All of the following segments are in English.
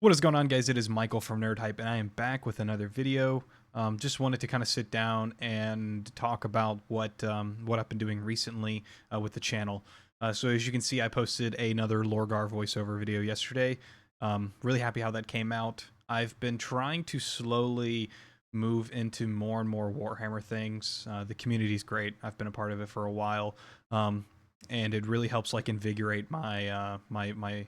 What is going on, guys? It is Michael from Nerd Hype, and I am back with another video. Just wanted to kind of sit down and talk about what I've been doing recently with the channel. So as you can see, I posted another Lorgar voiceover video yesterday. Really happy how that came out. I've been trying to slowly move into more and more Warhammer things. The community is great. I've been a part of it for a while, and it really helps like invigorate my my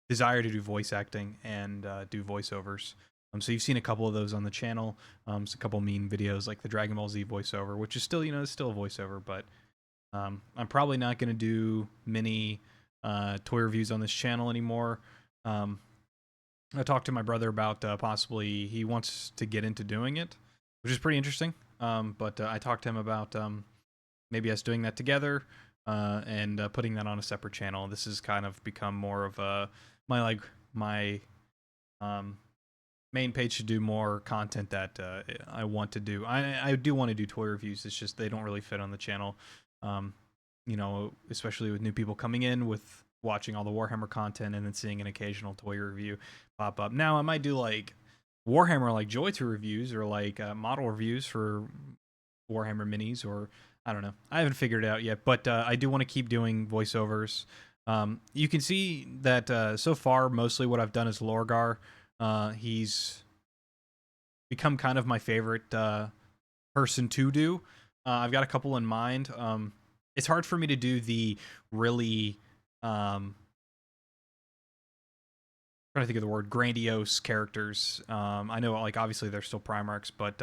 desire to do voice acting and do voiceovers. So you've seen a couple of those on the channel. It's a couple meme videos like the Dragon Ball Z voiceover, which is still, it's still a voiceover, but I'm probably not going to do many toy reviews on this channel anymore. I talked to my brother about possibly he wants to get into doing it, which is pretty interesting. But I talked to him about maybe us doing that together and putting that on a separate channel. This has kind of become more of my main page to do more content that I want to do. I do want to do toy reviews. It's just they don't really fit on the channel. Especially with new people coming in with watching all the Warhammer content and then seeing an occasional toy review pop up. Now I might do like Warhammer like Joy 2 reviews or like model reviews for Warhammer minis, or I don't know. I haven't figured it out yet, but I do want to keep doing voiceovers. You can see that so far, mostly what I've done is Lorgar. He's become kind of my favorite person to do. I've got a couple in mind. It's hard for me to do the really, trying to think of the word, grandiose characters. I know, like, obviously they're still Primarchs, but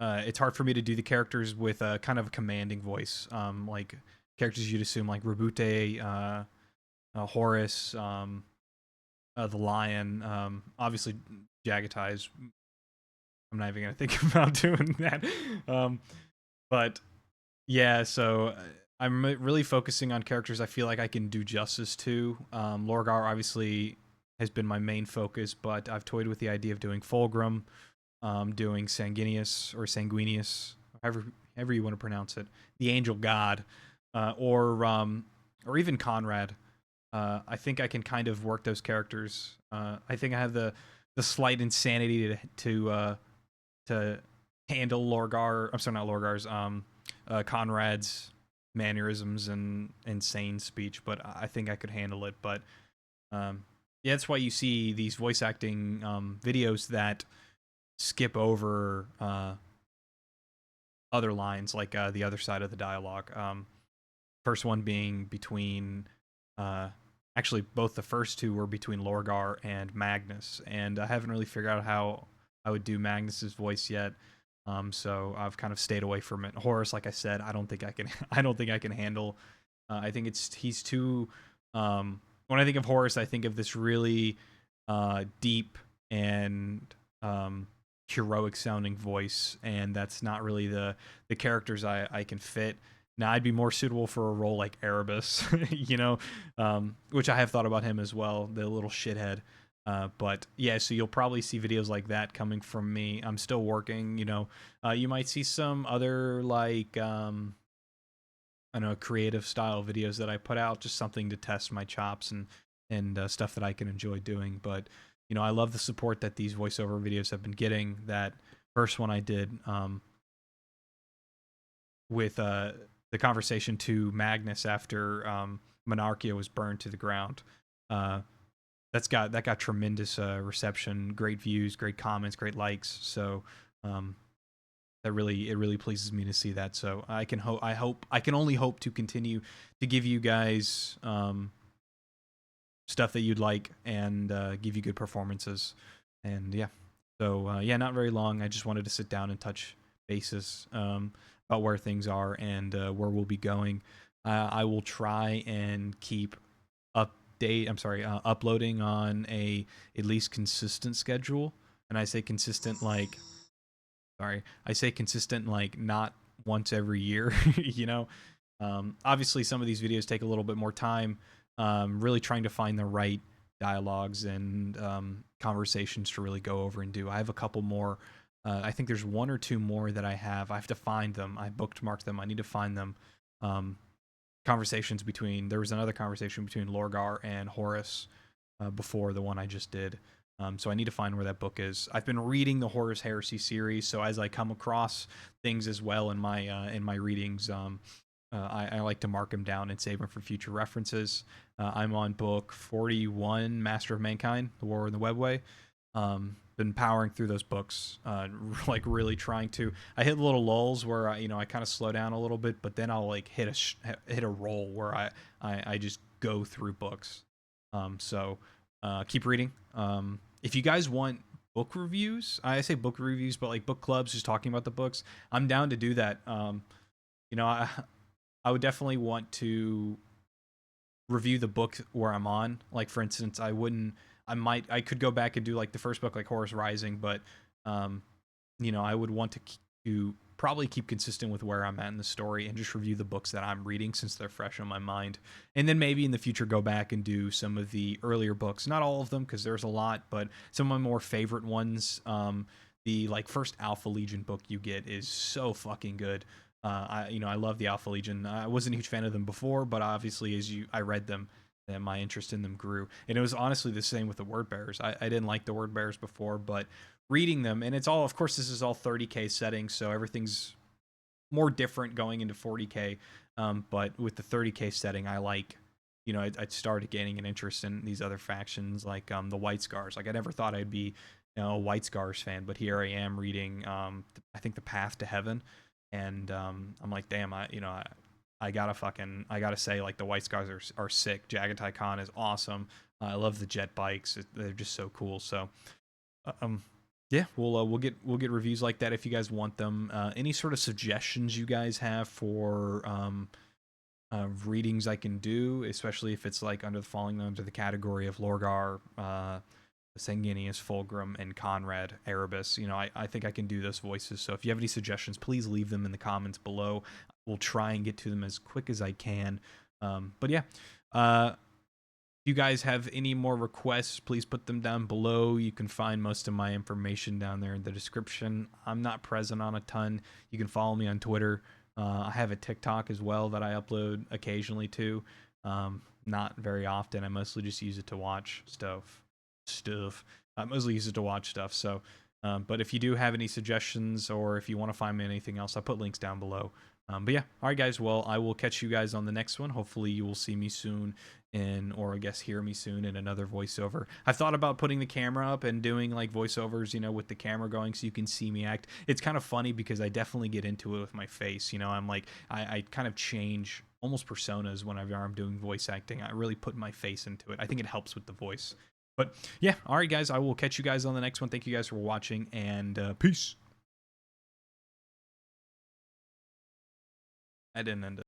it's hard for me to do the characters with a kind of a commanding voice, like characters you'd assume like Rabute, Horus, the Lion, obviously Jagatai is. I'm not even gonna think about doing that, but yeah. So I'm really focusing on characters I feel like I can do justice to. Lorgar obviously has been my main focus, but I've toyed with the idea of doing Fulgrim, doing Sanguinius, however you want to pronounce it, the Angel God, or even Conrad. I think I can kind of work those characters. I think I have the slight insanity to handle Lorgar. I'm sorry, not Lorgar's. Conrad's mannerisms and insane speech, but I think I could handle it. But yeah, that's why you see these voice acting videos that skip over other lines, like the other side of the dialogue. First one being between, actually both the first two were between Lorgar and Magnus, and I haven't really figured out how I would do Magnus's voice yet. So I've kind of stayed away from it. Horus, like I said, I don't think I can. I don't think I can handle. I think he's too. When I think of Horus, I think of this really deep and heroic sounding voice, and that's not really the characters I can fit. Now I'd be more suitable for a role like Erebus, which I have thought about him as well, the little shithead. But yeah, so you'll probably see videos like that coming from me. I'm still working, you might see some other like, I don't know, creative style videos that I put out, just something to test my chops and stuff that I can enjoy doing. But, I love the support that these voiceover videos have been getting. That first one I did, with, the conversation to Magnus after, Monarchia was burned to the ground. That got tremendous reception, great views, great comments, great likes. So it really pleases me to see that. So I can only hope to continue to give you guys stuff that you'd like and give you good performances. And yeah, so yeah, not very long. I just wanted to sit down and touch bases about where things are and where we'll be going. I will try and keep uploading on at least consistent schedule. And I say consistent like not once every year. Obviously some of these videos take a little bit more time, really trying to find the right dialogues and conversations to really go over and do. I have a couple more. I think there's one or two more that I have to find them. I bookmarked them. I need to find them. There was another conversation between Lorgar and Horus before the one I just did. So I need to find where that book is. I've been reading the Horus Heresy series, so as I come across things as well in my readings, I like to mark them down and save them for future references. I'm on book 41, Master of Mankind: The War in the Webway. Been powering through those books, like really trying to. I hit little lulls where I kind of slow down a little bit, but then I'll like hit a roll where I just go through books. So keep reading. If you guys want book reviews, I say book reviews, but like book clubs, just talking about the books, I'm down to do that. You know, I would definitely want to review the book where I'm on. Like for instance, I could go back and do like the first book, like Horus Rising, but um, I would want to probably keep consistent with where I'm at in the story and just review the books that I'm reading since they're fresh on my mind. And then maybe in the future go back and do some of the earlier books, not all of them because there's a lot, but some of my more favorite ones. The like first Alpha Legion book you get is so fucking good. I love the Alpha Legion. I wasn't a huge fan of them before, but obviously I read them, and my interest in them grew. And it was honestly the same with the Word Bearers. I didn't like the Word Bearers before, but reading them, and it's all, of course, this is all 30K settings, so everything's more different going into 40K. But with the 30K setting, I started gaining an interest in these other factions like the White Scars. Like I never thought I'd be a White Scars fan, but here I am reading I think the Path to Heaven, and I'm like, damn, I gotta say, like, the White Scars are sick. Jagatai Khan is awesome. I love the jet bikes; they're just so cool. So, um, yeah, we'll get reviews like that if you guys want them. Any sort of suggestions you guys have for readings I can do, especially if it's like falling under the category of Lorgar, Sanguinius, Fulgrim, and Conrad Erebus. I think I can do those voices. So if you have any suggestions, please leave them in the comments below. We'll try and get to them as quick as I can. But yeah, if you guys have any more requests, please put them down below. You can find most of my information down there in the description. I'm not present on a ton. You can follow me on Twitter. I have a TikTok as well that I upload occasionally to. Not very often. I mostly just use it to watch stuff. I mostly use it to watch stuff. So, but if you do have any suggestions or if you want to find me anything else, I'll put links down below. But yeah, all right, guys. Well, I will catch you guys on the next one. Hopefully, you will see me soon or I guess hear me soon in another voiceover. I've thought about putting the camera up and doing like voiceovers, with the camera going so you can see me act. It's kind of funny because I definitely get into it with my face. I'm like, I kind of change almost personas whenever I'm doing voice acting. I really put my face into it. I think it helps with the voice. But yeah, all right, guys. I will catch you guys on the next one. Thank you guys for watching, and peace. I didn't end it.